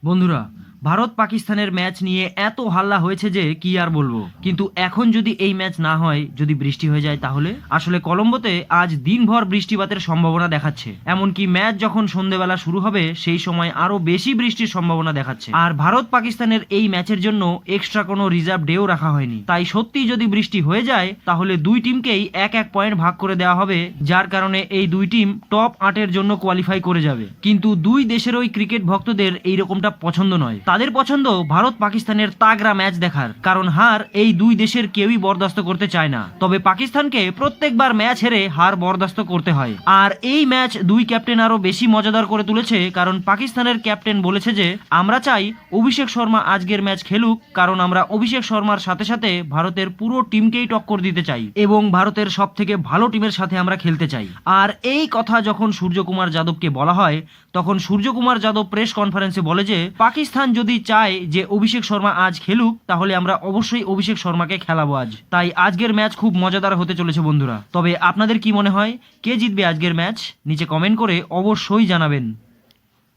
বন্ধুরা, ভারত পাকিস্তানের ম্যাচ নিয়ে এত হাল্লা হয়েছে যে কি আর বলবো। কিন্তু এখন যদি এই ম্যাচ না হয়, যদি বৃষ্টি হয়ে যায়, তাহলে আসলে কলম্বোতে আজ দিনভর বৃষ্টিপাতের সম্ভাবনা দেখাচ্ছে। এমনকি ম্যাচ যখন সন্ধেবেলা শুরু হবে সেই সময় আরো বেশি বৃষ্টির সম্ভাবনা দেখাচ্ছে। আর ভারত পাকিস্তানের এই ম্যাচের জন্য এক্সট্রা কোনো রিজার্ভ ডেও রাখা হয়নি। তাই সত্যি যদি বৃষ্টি হয়ে যায় তাহলে দুই টিমকেই এক এক পয়েন্ট ভাগ করে দেওয়া হবে, যার কারণে এই দুই টিম টপ 8-এর জন্য কোয়ালিফাই করে যাবে। কিন্তু দুই দেশেরই ক্রিকেট ভক্তদের এইরকমটা পছন্দ নয়। তাদের পছন্দ ভারত পাকিস্তানের তাগড়া ম্যাচ দেখার, কারণ হার এই দুই দেশের কেউই বরদাস্ত করতে চায় না। তবে পাকিস্তানকে প্রত্যেকবার ম্যাচ হেরে হার বরদাস্ত করতে হয়। আর এই ম্যাচ দুই ক্যাপ্টেন আরো বেশি মজাদার করে তুলেছে, কারণ পাকিস্তানের ক্যাপ্টেন বলেছে যে আমরা চাই অভিষেক শর্মা আজকের ম্যাচ খেলুক, কারণ আমরা অভিষেক শর্মার সাথে সাথে ভারতের পুরো টিমকেই টক্কর দিতে চাই এবং ভারতের সব থেকে ভালো টিমের সাথে আমরা খেলতে চাই। আর এই কথা যখন সূর্যকুমার যাদবকে বলা হয়, তখন সূর্যকুমার যাদব প্রেস কনফারেন্সে বলে যে পাকিস্তান যদি চায় যে অভিষেক শর্মা আজ খেলুক, তাহলে আমরা অবশ্যই অভিষেক শর্মাকে খেলাবো আজ। তাই আজকের ম্যাচ খুব মজাদার হতে চলেছে বন্ধুরা। তবে আপনাদের কি মনে হয়, কে জিতবে আজকের ম্যাচ? নিচে কমেন্ট করে অবশ্যই জানাবেন।